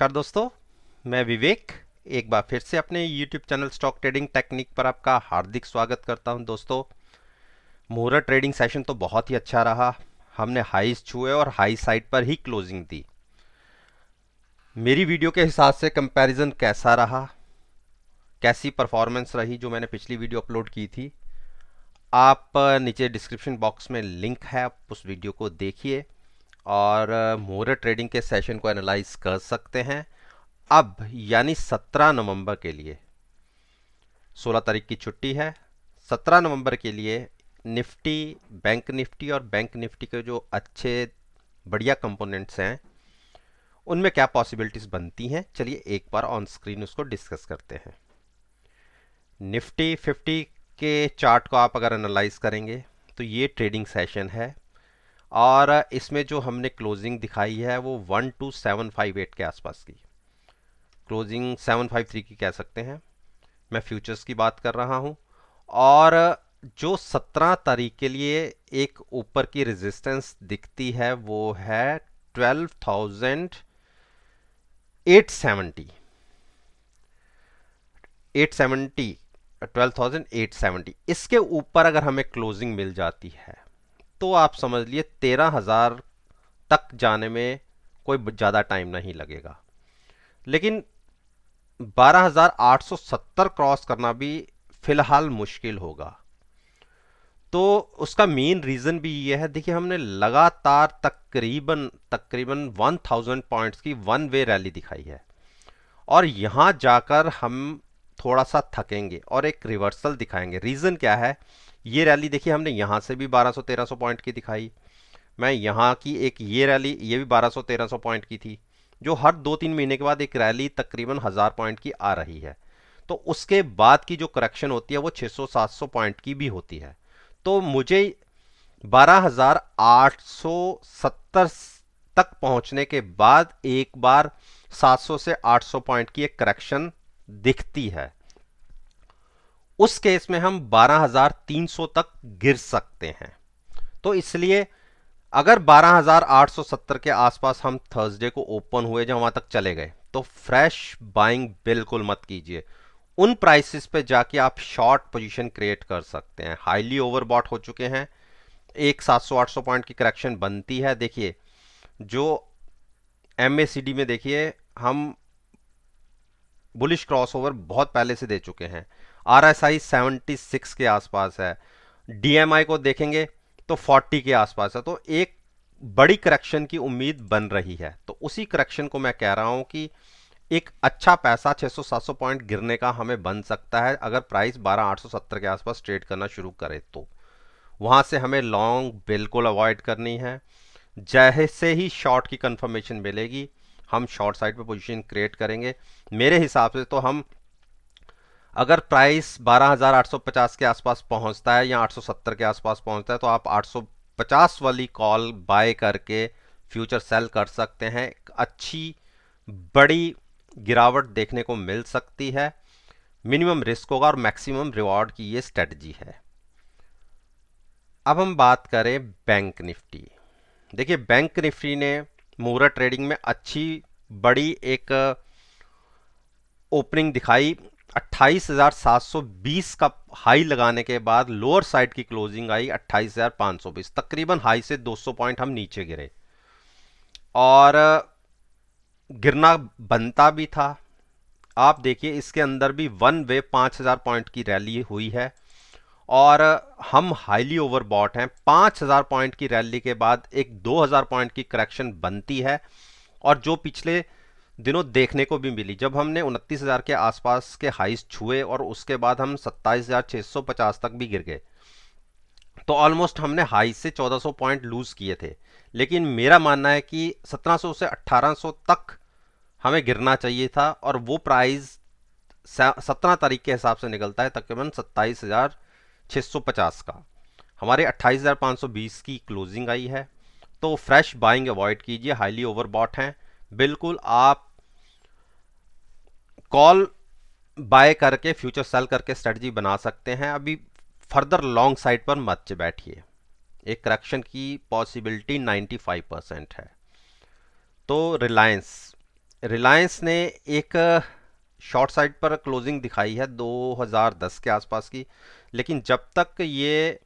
नमस्कार दोस्तों, मैं विवेक एक बार फिर से अपने YouTube channel stock trading technique पर आपका हार्दिक स्वागत करता हूं। दोस्तों, मुहूर्त ट्रेडिंग सेशन तो बहुत ही अच्छा रहा। हमने हाईज छुए और हाई साइड पर ही क्लोजिंग दी। मेरी वीडियो के हिसाब से कंपैरिजन कैसा रहा, कैसी परफॉर्मेंस रही जो मैंने पिछली वीडियो अपलोड की थी, आप नीचे डिस्क्रिप्शन बॉक्स में लिंक है, आप उस वीडियो को देखिए और मुहूर्त ट्रेडिंग के सेशन को एनालाइज कर सकते हैं। अब यानी 17 नवंबर के लिए 16 तारीख की छुट्टी है। 17 नवंबर के लिए निफ्टी, बैंक निफ्टी और बैंक निफ्टी के जो अच्छे बढ़िया कंपोनेंट्स हैं उनमें क्या पॉसिबिलिटीज बनती हैं, चलिए एक बार ऑन स्क्रीन उसको डिस्कस करते हैं। निफ्टी 50 के चार्ट को आप अगर एनालाइज करेंगे तो ये ट्रेडिंग सेशन है और इसमें जो हमने क्लोजिंग दिखाई है वो 12758 के आसपास की क्लोजिंग, 753 की कह सकते हैं। मैं फ्यूचर्स की बात कर रहा हूं और जो 17 तारीख के लिए एक ऊपर की रेजिस्टेंस दिखती है वो है 12,870 12,870। इसके ऊपर अगर हमें क्लोजिंग मिल जाती है तो आप समझ लिए 13,000 तक जाने में कोई ज़्यादा टाइम नहीं लगेगा। लेकिन 12,870 क्रॉस करना भी फिलहाल मुश्किल होगा। तो उसका मेन रीजन भी ये है, देखिए हमने लगातार तकरीबन तकरीबन 1000 पॉइंट्स की वन वे रैली दिखाई है और यहां जाकर हम थोड़ा सा थकेंगे और एक रिवर्सल दिखाएंगे। रीजन क्या है? ये रैली देखिए हमने यहां से भी 1200-1300 पॉइंट की दिखाई। मैं यहाँ की एक ये रैली, ये भी 1200-1300 पॉइंट की थी, जो हर 2-3 महीने के बाद एक रैली तकरीबन 1000 पॉइंट की आ रही है। तो उसके बाद की जो करेक्शन होती है वो 600-700 पॉइंट की भी होती है। तो मुझे 12,870 तक पहुंचने के बाद एक बार 700 से 800 पॉइंट की एक करेक्शन दिखती है। उस केस में हम 12,300 तक गिर सकते हैं। तो इसलिए अगर 12,870 के आसपास हम थर्सडे को ओपन हुए, जब वहां तक चले गए, तो फ्रेश बाइंग बिल्कुल मत कीजिए। उन प्राइसेस पे जाके आप शॉर्ट पोजीशन क्रिएट कर सकते हैं। हाईली ओवरबॉट हो चुके हैं। एक 700-800 पॉइंट की करेक्शन बनती है। देखिए जो एमएसीडी में देखिए हम बुलिश क्रॉसओवर बहुत पहले से दे चुके हैं। आरएसआई 76 के आसपास है। डीएमआई को देखेंगे तो 40 के आसपास है। तो एक बड़ी करेक्शन की उम्मीद बन रही है। तो उसी करेक्शन को मैं कह रहा हूं कि एक अच्छा पैसा 600-700 पॉइंट गिरने का हमें बन सकता है अगर प्राइस 12,870 के आसपास ट्रेड करना शुरू करे। तो वहां से हमें लॉन्ग बिल्कुल अवॉइड करनी है। जैसे ही शॉर्ट की कंफर्मेशन मिलेगी हम शॉर्ट साइड पे पोजीशन क्रिएट करेंगे। मेरे हिसाब से तो हम, अगर प्राइस 12,850 के आसपास पहुंचता है या 870 के आसपास पहुंचता है तो आप 850 वाली कॉल बाय करके फ्यूचर सेल कर सकते हैं। एक अच्छी बड़ी गिरावट देखने को मिल सकती है। मिनिमम रिस्क होगा और मैक्सिमम रिवॉर्ड की ये स्ट्रेटजी है। अब हम बात करें बैंक निफ्टी। देखिए बैंक निफ्टी ने मुहूर्त ट्रेडिंग में अच्छी बड़ी एक ओपनिंग दिखाई। 28,720 का हाई लगाने के बाद लोअर साइड की क्लोजिंग आई 28,520, तकरीबन हाई से 200 पॉइंट हम नीचे गिरे और गिरना बनता भी था। आप देखिए इसके अंदर भी वन वे 5,000 पॉइंट की रैली हुई है और हम हाईली ओवरबॉट हैं। 5,000 पॉइंट की रैली के बाद एक 2,000 पॉइंट की करेक्शन बनती है और जो पिछले दिनों देखने को भी मिली, जब हमने 29,000 के आसपास के हाईज छुए और उसके बाद हम 27,650 तक भी गिर गए। तो ऑलमोस्ट हमने हाई से 1,400 पॉइंट लूज किए थे। लेकिन मेरा मानना है कि 1,700 से 1,800 तक हमें गिरना चाहिए था और वो प्राइस 17 तारीख के हिसाब से निकलता है तकरीबन 27,650 का। हमारे 28,520 की क्लोजिंग आई है। तो फ्रेश बाइंग अवॉइड कीजिए, हाईली ओवरबॉट हैं। बिल्कुल आप कॉल बाय करके फ्यूचर सेल करके स्ट्रेटजी बना सकते हैं। अभी फर्दर लॉन्ग साइड पर मत बैठिए। एक करेक्शन की पॉसिबिलिटी 95% है। तो रिलायंस रिलायंस ने एक शॉर्ट साइड पर क्लोजिंग दिखाई है 2010 के आसपास की, लेकिन जब तक ये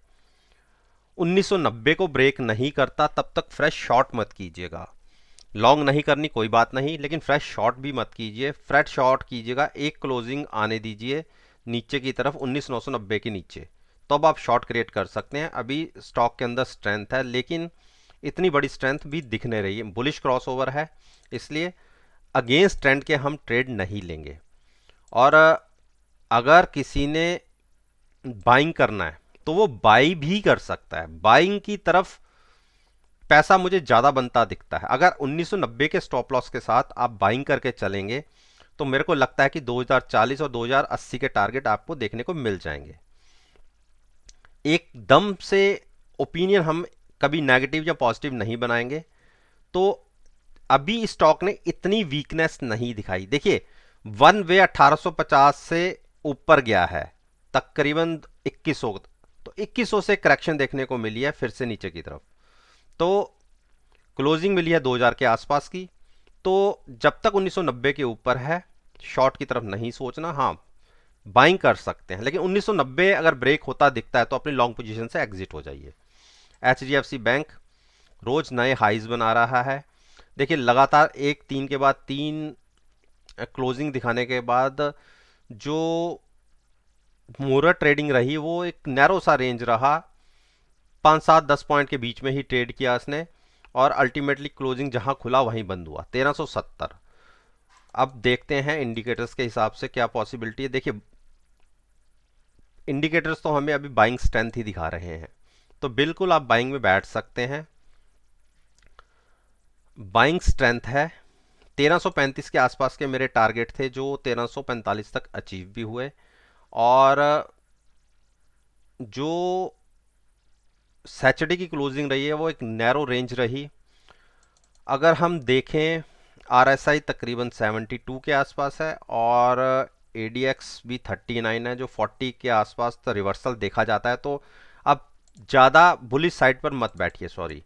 1990 को ब्रेक नहीं करता तब तक फ्रेश शॉर्ट मत कीजिएगा। लॉन्ग नहीं करनी कोई बात नहीं, लेकिन फ्रेश शॉर्ट भी मत कीजिए। फ्रेश शॉर्ट कीजिएगा, एक क्लोजिंग आने दीजिए नीचे की तरफ 19,990 के नीचे, तो अब आप शॉर्ट क्रिएट कर सकते हैं। अभी स्टॉक के अंदर स्ट्रेंथ है, लेकिन इतनी बड़ी स्ट्रेंथ भी दिख नहीं रही है। बुलिश क्रॉसओवर है, इसलिए अगेंस्ट ट्रेंड के हम ट्रेड नहीं लेंगे। और अगर किसी ने बाइंग करना है तो वो बाई भी कर सकता है। बाइंग की तरफ पैसा मुझे ज़्यादा बनता दिखता है। अगर 1990 के स्टॉप लॉस के साथ आप बाइंग करके चलेंगे तो मेरे को लगता है कि 2040 और 2080 के टारगेट आपको देखने को मिल जाएंगे। एकदम से ओपिनियन हम कभी नेगेटिव या पॉजिटिव नहीं बनाएंगे। तो अभी स्टॉक ने इतनी वीकनेस नहीं दिखाई। देखिए, वन वे 1850 से ऊपर गया है तकरीबन 2100, तो 2100 से करेक्शन देखने को मिली है फिर से नीचे की तरफ। तो क्लोजिंग मिली है 2000 के आसपास की। तो जब तक 1990 के ऊपर है शॉर्ट की तरफ नहीं सोचना। हाँ, बाइंग कर सकते हैं, लेकिन 1990 अगर ब्रेक होता दिखता है तो अपनी लॉन्ग पोजीशन से एग्जिट हो जाइए। एचडीएफसी बैंक रोज नए हाइज बना रहा है। देखिए, लगातार एक तीन के बाद तीन क्लोजिंग दिखाने के बाद जो मोरर ट्रेडिंग रही वो एक नैरो सा रेंज रहा, 5-7-10 पॉइंट के बीच में ही ट्रेड किया इसने, और अल्टीमेटली क्लोजिंग जहां खुला वहीं बंद हुआ 1370। अब देखते हैं इंडिकेटर्स के हिसाब से क्या पॉसिबिलिटी है। देखिए, इंडिकेटर्स तो हमें अभी बाइंग स्ट्रेंथ ही दिखा रहे हैं, तो बिल्कुल आप बाइंग में बैठ सकते हैं। बाइंग स्ट्रेंथ है। 1335 के आसपास के मेरे टारगेट थे जो 1345 तक अचीव भी हुए, और जो सैटरडे की क्लोजिंग रही है वो एक नैरो रेंज रही। अगर हम देखें, आरएसआई तकरीबन 72 के आसपास है और एडीएक्स भी 39 है, जो 40 के आसपास तो रिवर्सल देखा जाता है। तो अब ज़्यादा बुलिश साइड पर मत बैठिए। सॉरी,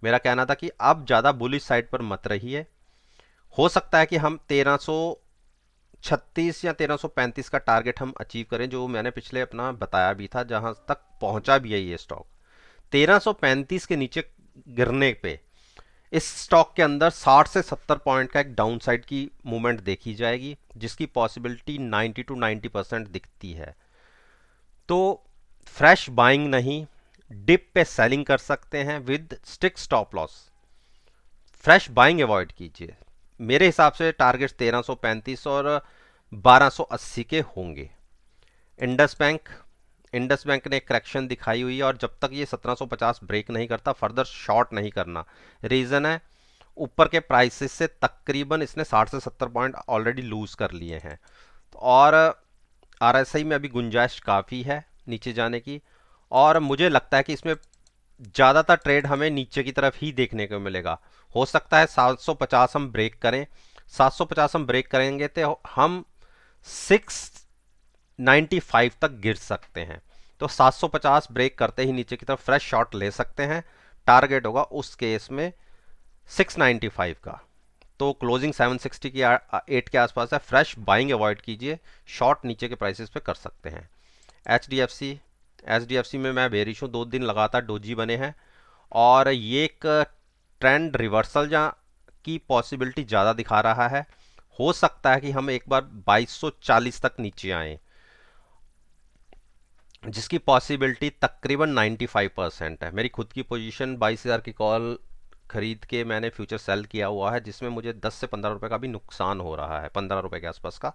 मेरा कहना था कि अब ज़्यादा बुलिश साइड पर मत रहिए। हो सकता है कि हम 1336 या 1335 का टारगेट हम अचीव करें, जो मैंने पिछले अपना बताया भी था, जहां तक पहुंचा भी है ये स्टॉक। 1335 के नीचे गिरने पे इस स्टॉक के अंदर 60 से 70 पॉइंट का एक डाउनसाइड की मूवमेंट देखी जाएगी, जिसकी पॉसिबिलिटी 90 to 90% दिखती है। तो फ्रेश बाइंग नहीं, डिप पे सेलिंग कर सकते हैं with stick stop loss. Fresh buying avoid कीजिए। मेरे हिसाब से टारगेट 1335 और 1280 के होंगे। इंडस बैंक, इंडस बैंक ने करेक्शन दिखाई हुई है, और जब तक ये 1750 ब्रेक नहीं करता फर्दर शॉर्ट नहीं करना। रीज़न है, ऊपर के प्राइसेस से तकरीबन इसने 60 से 70 पॉइंट ऑलरेडी लूज कर लिए हैं, और आरएसआई में अभी गुंजाइश काफ़ी है नीचे जाने की। और मुझे लगता है कि इसमें ज़्यादातर ट्रेड हमें नीचे की तरफ ही देखने को मिलेगा। हो सकता है 750 हम ब्रेक करें। 750 हम ब्रेक करेंगे तो हम 695 तक गिर सकते हैं। तो 750 ब्रेक करते ही नीचे की तरफ फ्रेश शॉट ले सकते हैं। टारगेट होगा उस केस में 695 का। तो क्लोजिंग 760 की 8 के आसपास है। फ्रेश बाइंग अवॉइड कीजिए, शॉर्ट नीचे के प्राइसेस पे कर सकते हैं। एचडीएफसी, एचडीएफसी में मैं बेरिश हूँ, 2 दिन लगातार डोजी बने हैं, और ये एक ट्रेंड रिवर्सल जहाँ की पॉसिबिलिटी ज़्यादा दिखा रहा है। हो सकता है कि हम एक बार 2240 तक नीचे आएँ, जिसकी पॉसिबिलिटी तकरीबन 95% है। मेरी खुद की पोजीशन 22,000 की कॉल खरीद के मैंने फ्यूचर सेल किया हुआ है, जिसमें मुझे 10 से 15 रुपए का भी नुकसान हो रहा है, 15 रुपए के आसपास का।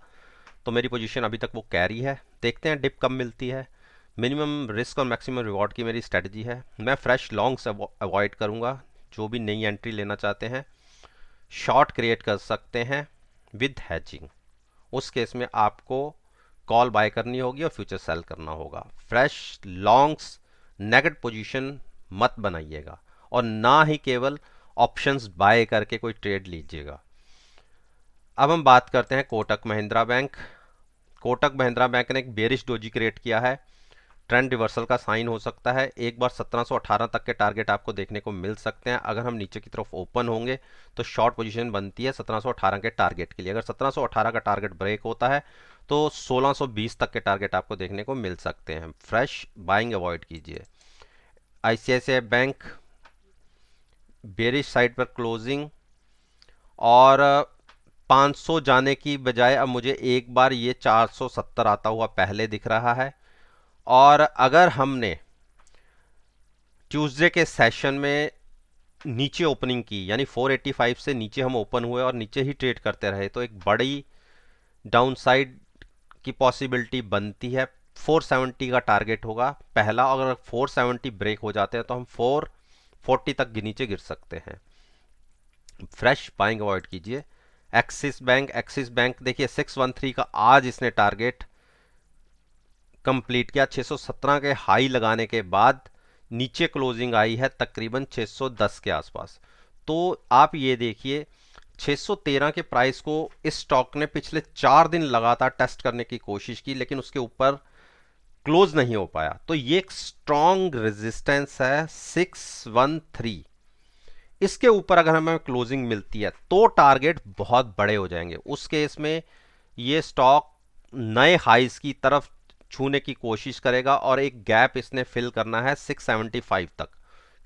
तो मेरी पोजीशन अभी तक वो कैरी है। देखते हैं डिप कब मिलती है। मिनिमम रिस्क और मैक्सिमम रिवॉर्ड की मेरी स्ट्रेटजी है। मैं फ्रेश लॉन्ग्स अवॉइड करूंगा। जो भी नई एंट्री लेना चाहते हैं शॉर्ट क्रिएट कर सकते हैं विद हैचिंग। उस केस में आपको कॉल बाय करनी होगी और फ्यूचर सेल करना होगा। फ्रेश लॉन्ग्स नेगेटिव पोजीशन मत बनाइएगा, और ना ही केवल ऑप्शंस बाय करके कोई ट्रेड लीजिएगा। अब हम बात करते हैं कोटक महिंद्रा बैंक। कोटक महिंद्रा बैंक ने एक बेरिश डोजी क्रिएट किया है। ट्रेंड रिवर्सल का साइन हो सकता है। एक बार 1718 तक के टारगेट आपको देखने को मिल सकते हैं। अगर हम नीचे की तरफ ओपन होंगे तो शॉर्ट पोजीशन बनती है 1718 के टारगेट के लिए। अगर 1718 का टारगेट ब्रेक होता है तो 1620 तक के टारगेट आपको देखने को मिल सकते हैं। फ्रेश बाइंग अवॉइड कीजिए। आईसीआईसीआई बैंक बेरिश साइड पर क्लोजिंग, और 500 जाने की बजाय अब मुझे एक बार ये 470 आता हुआ पहले दिख रहा है। और अगर हमने ट्यूसडे के सेशन में नीचे ओपनिंग की, यानी 485 से नीचे हम ओपन हुए और नीचे ही ट्रेड करते रहे, तो एक बड़ी डाउनसाइड की पॉसिबिलिटी बनती है। 470 का टारगेट होगा पहला, और अगर 470 ब्रेक हो जाते हैं तो हम 440 तक नीचे गिर सकते हैं। फ्रेश बाइंग अवॉइड कीजिए। एक्सिस बैंक देखिए 613 का आज इसने टारगेट कंप्लीट किया। 617 के हाई लगाने के बाद नीचे क्लोजिंग आई है तकरीबन 610 के आसपास। तो आप ये देखिए 613 के प्राइस को इस स्टॉक ने पिछले 4 दिन लगातार टेस्ट करने की कोशिश की, लेकिन उसके ऊपर क्लोज नहीं हो पाया। तो ये एक स्ट्रॉन्ग रेजिस्टेंस है 613। इसके ऊपर अगर हमें क्लोजिंग मिलती है तो टारगेट बहुत बड़े हो जाएंगे। उस केस में ये स्टॉक नए हाइस की तरफ छूने की कोशिश करेगा, और एक गैप इसने फिल करना है 675 तक,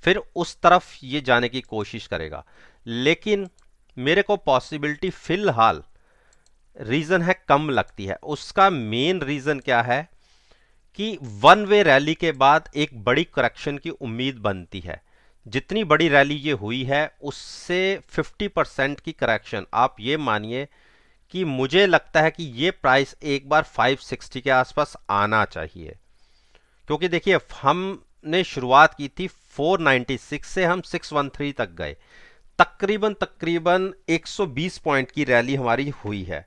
फिर उस तरफ ये जाने की कोशिश करेगा। लेकिन मेरे को पॉसिबिलिटी फिलहाल रीजन है कम लगती है। उसका मेन रीजन क्या है कि वन वे रैली के बाद एक बड़ी करेक्शन की उम्मीद बनती है। जितनी बड़ी रैली ये हुई है उससे 50% की करेक्शन, आप ये मानिए कि मुझे लगता है कि ये प्राइस एक बार 560 के आसपास आना चाहिए। क्योंकि देखिए हमने शुरुआत की थी 496 से, हम 613 तक गए, तकरीबन 120 पॉइंट की रैली हमारी हुई है।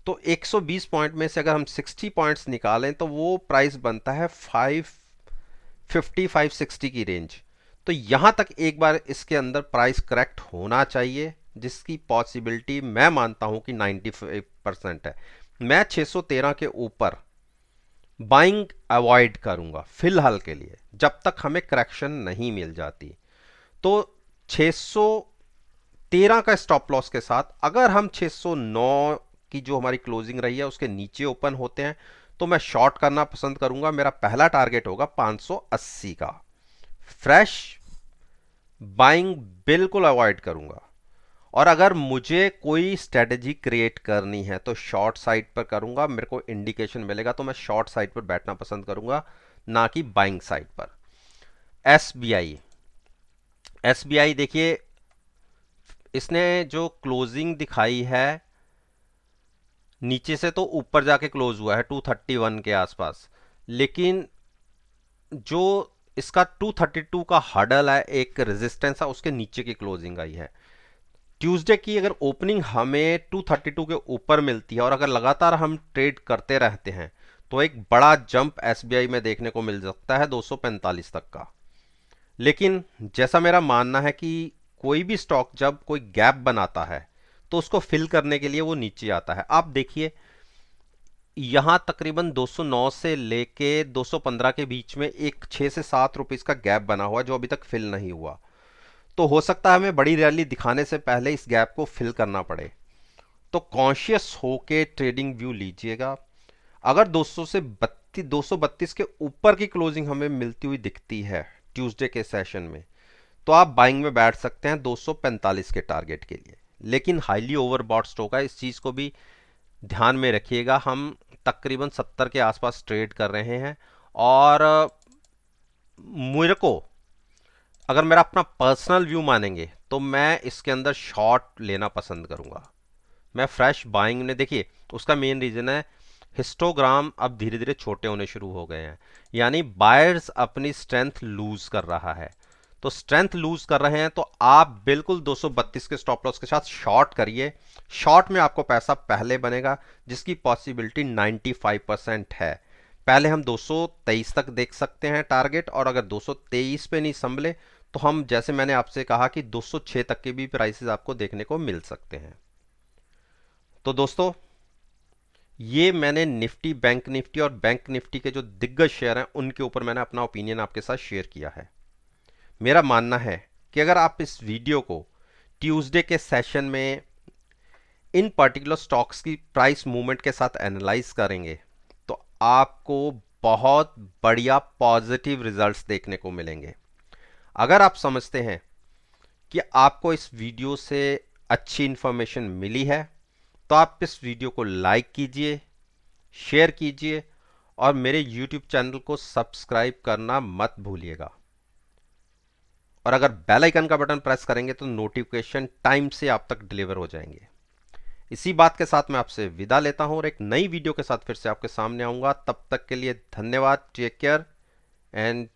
तो 120 पॉइंट में से अगर हम 60 पॉइंट्स निकालें तो वो प्राइस बनता है 550 560 की रेंज। तो यहां तक एक बार इसके अंदर प्राइस करेक्ट होना चाहिए, जिसकी पॉसिबिलिटी मैं मानता हूं कि 95% है। मैं 613 के ऊपर बाइंग अवॉइड करूंगा फिलहाल के लिए, जब तक हमें करेक्शन नहीं मिल जाती। तो 613 का स्टॉप लॉस के साथ अगर हम 609 की जो हमारी क्लोजिंग रही है उसके नीचे ओपन होते हैं तो मैं शॉर्ट करना पसंद करूंगा। मेरा पहला टारगेट होगा 580 का। फ्रेश बाइंग बिल्कुल अवॉइड करूंगा। और अगर मुझे कोई स्ट्रेटजी क्रिएट करनी है तो शॉर्ट साइड पर करूंगा। मेरे को इंडिकेशन मिलेगा तो मैं शॉर्ट साइड पर बैठना पसंद करूंगा, ना कि बाइंग साइड पर। एसबीआई देखिए इसने जो क्लोजिंग दिखाई है नीचे से तो ऊपर जाके क्लोज हुआ है 231 के आसपास, लेकिन जो इसका 232 का हर्डल है, एक रेजिस्टेंस है, उसके नीचे की क्लोजिंग आई है। ट्यूसडे की अगर ओपनिंग हमें 232 के ऊपर मिलती है और अगर लगातार हम ट्रेड करते रहते हैं तो एक बड़ा जंप एसबीआई में देखने को मिल सकता है 245 तक का। लेकिन जैसा मेरा मानना है कि कोई भी स्टॉक जब कोई गैप बनाता है तो उसको फिल करने के लिए वो नीचे आता है। आप देखिए यहां तकरीबन 209 से लेके 215 के बीच में एक 6 से 7 रुपीस का गैप बना हुआ जो अभी तक फिल नहीं हुआ। तो हो सकता है हमें बड़ी रैली दिखाने से पहले इस गैप को फिल करना पड़े। तो कॉन्शियस होके ट्रेडिंग व्यू लीजिएगा। अगर 200 से 232 के ऊपर की क्लोजिंग हमें मिलती हुई दिखती है ट्यूसडे के सेशन में, तो आप बाइंग में बैठ सकते हैं 245 के टारगेट के लिए। लेकिन हाईली ओवरबॉट स्टॉक है, इस चीज को भी ध्यान में रखिएगा। हम तकरीबन 70 के आसपास ट्रेड कर रहे हैं, और मेरे को अगर मेरा अपना पर्सनल व्यू मानेंगे तो मैं इसके अंदर शॉर्ट लेना पसंद करूंगा। मैं फ्रेश बाइंग ने देखिए उसका मेन रीजन है हिस्टोग्राम अब धीरे धीरे छोटे होने शुरू हो गए हैं, यानी बायर्स अपनी स्ट्रेंथ लूज कर रहा है। तो स्ट्रेंथ लूज कर रहे हैं तो आप बिल्कुल 232 के स्टॉप लॉस के साथ शॉर्ट करिए। शॉर्ट में आपको पैसा पहले बनेगा, जिसकी पॉसिबिलिटी 95% है। पहले हम 223 तक देख सकते हैं टारगेट, और अगर 223 पे नहीं संभले तो हम, जैसे मैंने आपसे कहा, कि 206 तक के भी प्राइसेस आपको देखने को मिल सकते हैं। तो दोस्तों ये मैंने निफ्टी, बैंक निफ्टी और बैंक निफ्टी के जो दिग्गज शेयर हैं उनके ऊपर मैंने अपना ओपिनियन आपके साथ शेयर किया है। मेरा मानना है कि अगर आप इस वीडियो को ट्यूसडे के सेशन में इन पर्टिकुलर स्टॉक्स की प्राइस मूवमेंट के साथ एनालाइज करेंगे तो आपको बहुत बढ़िया पॉजिटिव रिजल्ट्स देखने को मिलेंगे। अगर आप समझते हैं कि आपको इस वीडियो से अच्छी इंफॉर्मेशन मिली है तो आप इस वीडियो को लाइक कीजिए, शेयर कीजिए और मेरे YouTube चैनल को सब्सक्राइब करना मत भूलिएगा। और अगर बेल आइकन का बटन प्रेस करेंगे तो नोटिफिकेशन टाइम से आप तक डिलीवर हो जाएंगे। इसी बात के साथ मैं आपसे विदा लेता हूं और एक नई वीडियो के साथ फिर से आपके सामने आऊंगा। तब तक के लिए धन्यवाद, टेक केयर एंड